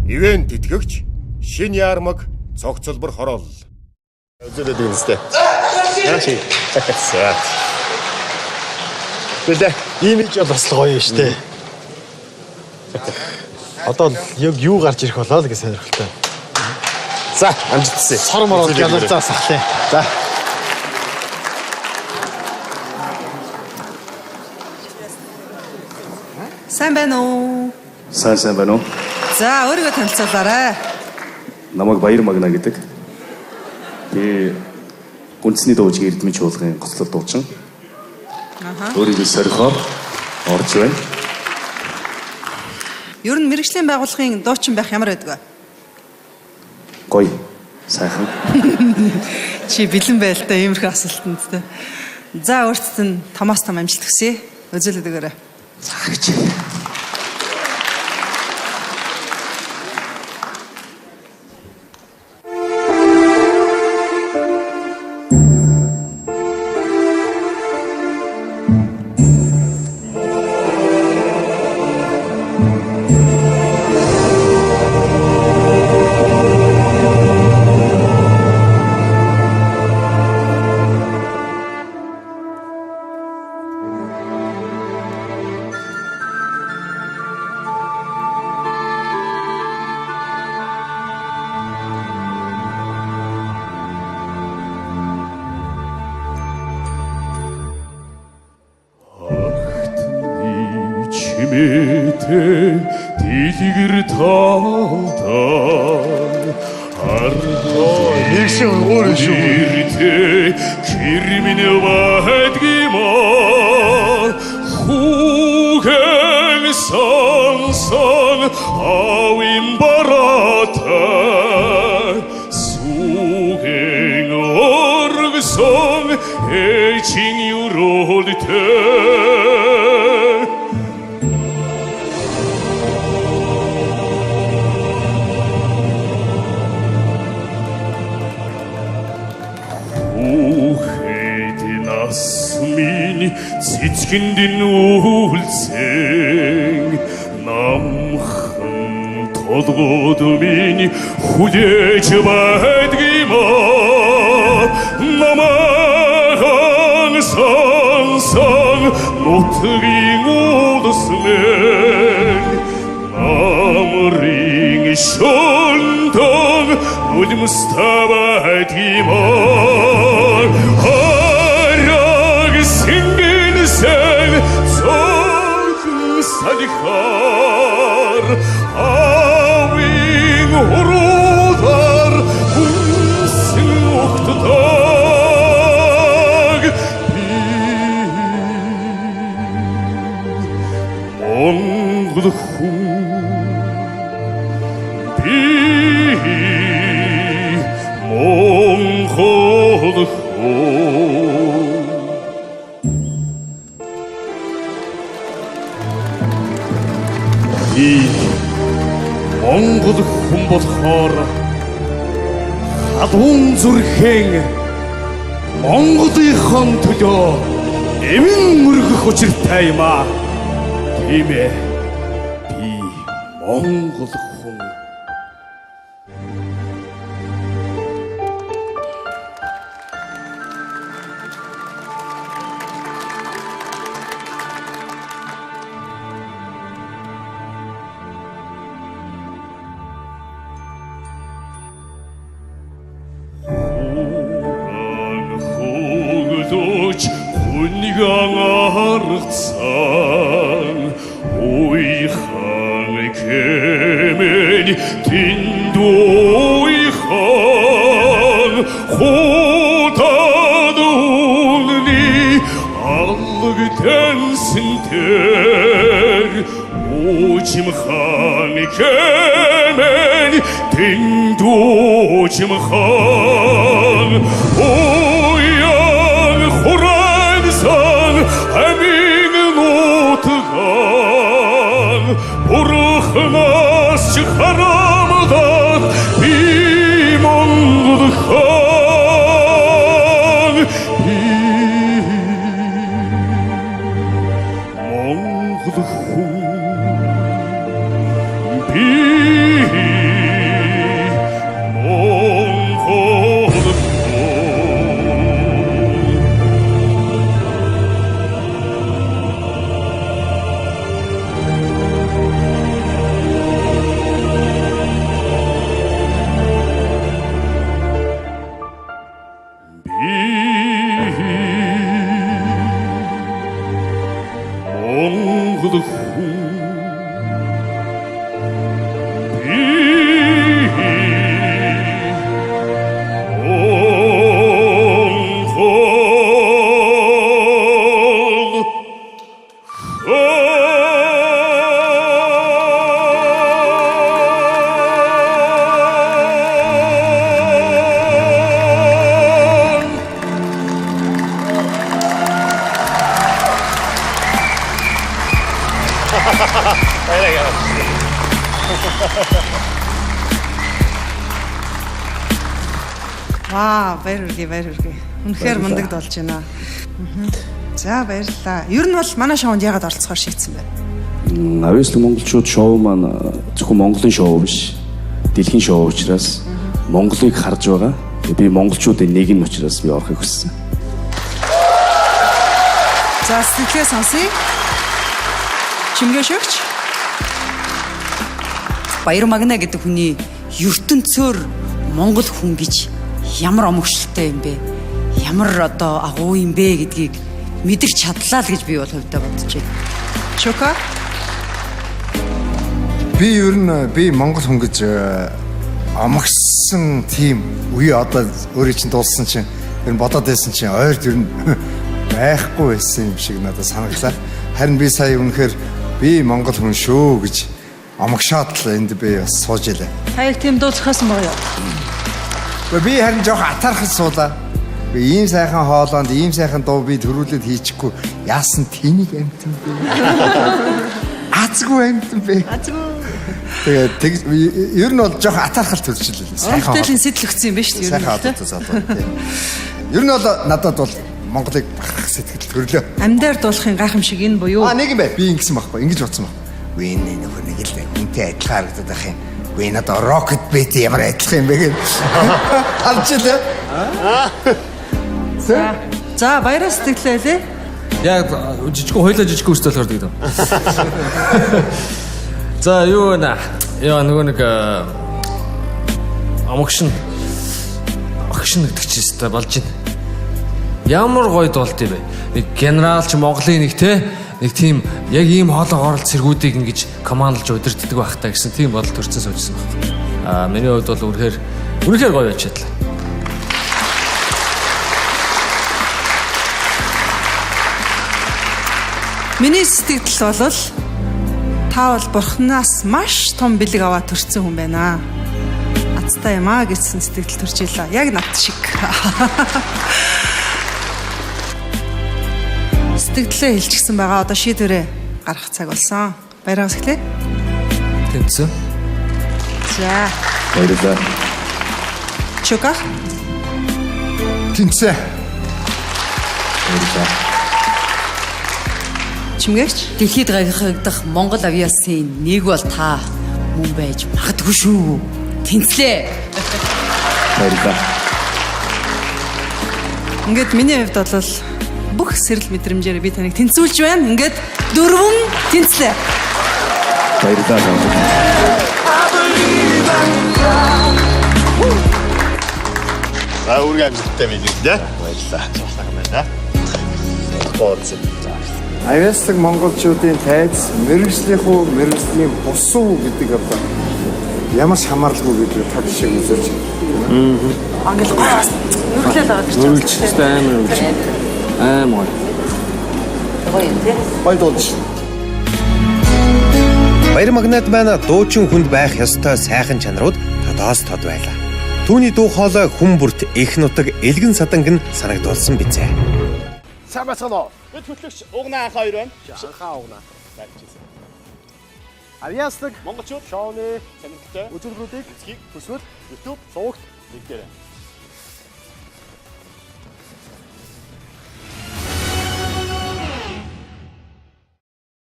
Ивент тэтгэгч Шинэ Ярмаг цогцлбор хороол. Үзүүлээд байна. Яаши. Саад. Бэлээ. Имиж бол бас гоё шүү дээ. Одоо яг юу гарч ирэх болоо л гэж сонирхолтой. За, амжилтсаа. Сор мороо галзаа сахлаа. За. Сайн байна уу? Сайн байна уу? За, өөрийгөө танилцуулаарай. Намайг Баяр Магна гэдэг. Би үндэсний дуучин Эрдмийн чуулгын гоцлол дуучин. Өөрийгөө сорихоор орж байна. Ер нь мэрэгжлийн байгууллагын дуучин байх ямар байдаг вэ? Гоё. Сайхан. Чи бэлэн байл та иймэрхүү асуултанд те. За, өөртөө нь томоос том амжилт хүсье. Үзүүлээд өгөөрэй. Цагч. Чимээтэй дэлгэр таалдан Нэгшин өөр шүү. Кирмин байдгиймаа хүүхэн сонсон авин бараатай сүгэн оргсон эчин юролтэй Цэцгэнд нүүлсэн намхан толгойд минь хүлээж байдгиймаа намахан сонсон нутгийн улсмэн намрын шондон нулимстаа байдгиймаа Sen çok salikar Avin hurudar Unsin uktudag Mongol Mongol Монгол хүн болохоор халуун зүрхэн Монголынхон төлөө эмэн мөргөх учиртай юм аа. Тийм ээ. Би Монгол хүн. Hunnigangartsan Uihan kemen Tinduihan Hotadunni Algtensinter Uchimhan kemen Tinduchimhan Uyan Huransan Amin Nutgan Urkhnas Chharamdan Bi Mongol Khan Mongol Khan Bi Ваа, баяр хүргэе. Үнэхээр мундаг болж байна. За баярлалаа. Ер нь бол манай шоунд яагаад оролцохоор шийдсэн бэ? Obviously монголчууд шоу маань зөвхөн Монголын шоу биш. Дэлхийн шоу учраас Монголыг харж байгаа. Би монголчуудын нэг нь учраас би орохыг хүссэн. За сэтгэлээ сонсъё. Чимгээ шөгч. Баяр Магна гэдэг хүний ертөнцөөр монгол хүн гэж ямар омогшилтой юм бэ? Ямар одоо агуу юм бэ гэдгийг мэдэрч чадлаа л гэж би бол хувьдаа бодож байна. Чока. Би ер нь би монгол хүн гэж амгсан тийм үе одоо өөрөө чинь дуулсан чинь ер нь бодоод байсан чинь ойр ер нь байхгүй байсан юм шиг надад санагдлаа. Харин би сая үнэхээр би монгол хүн шүү гэж амгшаад л энд би бас сууж илээ. Хаяг тийм дуулахсан байгаа юу? Би харин жоох атархал суулаа. Би ийм сайхан хоолоонд ийм сайхан дуу би төрүүлээд хийчихгүй яасан тэнийг амтэн бэ? Азгүй амтэн бэ? Азгүй. Тэгээд ер нь бол жоох атархал төрчихлээ. Сайхан хоолойн сэтэл өгсөн юм ба шүү дээ. Сайхан хоолой залуу тийм. Ер нь бол надад бол Монголыг бахах сэтгэл төрлөө. Амьдаар дуулахын гайхамшиг энэ буюу. Нэг юм бай. Би ингэсэн байхгүй. Ингэж бодсон баг. Үгүй энэ нөхөр нэг л хүнтэй адилхан харагдаад байх юм. Үгүй надад Rocket Beat ямар адилхан юм бэ гэж. Алчлаа. За баяраа сэтгэлээ лээ. Яг жижигхэн хойлоо жижигхэн үстэл болохоор дийдэв. За юу нэ? Яа нөгөө нэг амгшин гэдэг чи өстой болж байна. Ямар гоё дуулт юм бэ? Нэг генерал ч Монголын нэг нэг тийм яг ийм хоолой хооролт цэргүүдийг ингэж командолж удирддаг байх та гэсэн тийм бодол төрсэн суужсан байна. Миний хувьд бол үнэхээр гоё байж чадлаа. Миний сэтгэл бол та бол бурхнаас маш том бэлэг аваад төрсэн хүн байна. Азтай юм аа гэсэн сэтгэл төрж илаа. Яг над шиг. Сэтгэлээ хэлчихсэн байгаа. Одоо шийдвэрээ гаргах цаг болсон. Баяраа өсгөлээ. Тэнцэн. За. Баярлалаа. Чука. Тэнцээ. Баярлалаа. Чимгэгч дэлхийд гайхагдах Монгол авиасын нэг бол та мөн байж магадгүй шүү. Тэнцлээ. Баярлалаа. Ингээд миний хувьд бол бүх сэрэл мэдрэмжээр би таныг тэнцүүлж байна. Ингээд дөрвөн тэнцлээ. Баярлалаа. Ургаан амжилттай мэдээ. Баярлалаа. Цогцлог юм байна. Гооцсон. Авиаслаг монголчуудын тайз мэргэжлийн бус уу гэдэг одоо ямар ч хамааралгүй гэдэг тал шиг үзэж байна. Англи гоос нүргэлээ байгаа гэж байна. Үргэлжлэлтэй амар үргэлж. Амар. Гоё дуулж. Баяр Магнад байна дуучин хүнд байх ёстой сайхан чанарууд тодоос тод байлаа. Түүний дуу хоолой хүн бүрт их нутаг элгэн саданг нь санагдуулсан бизээ. Сайн бацгаана уу? Би төлөвч угнаа анхаа 2 байна. Анхаа угнаа. Авиаслаг монголчууд шоуны сонирхолтой үзүүлбэрүүдийг эцгийг төсвөл YouTube сувагт нэгдээрэй.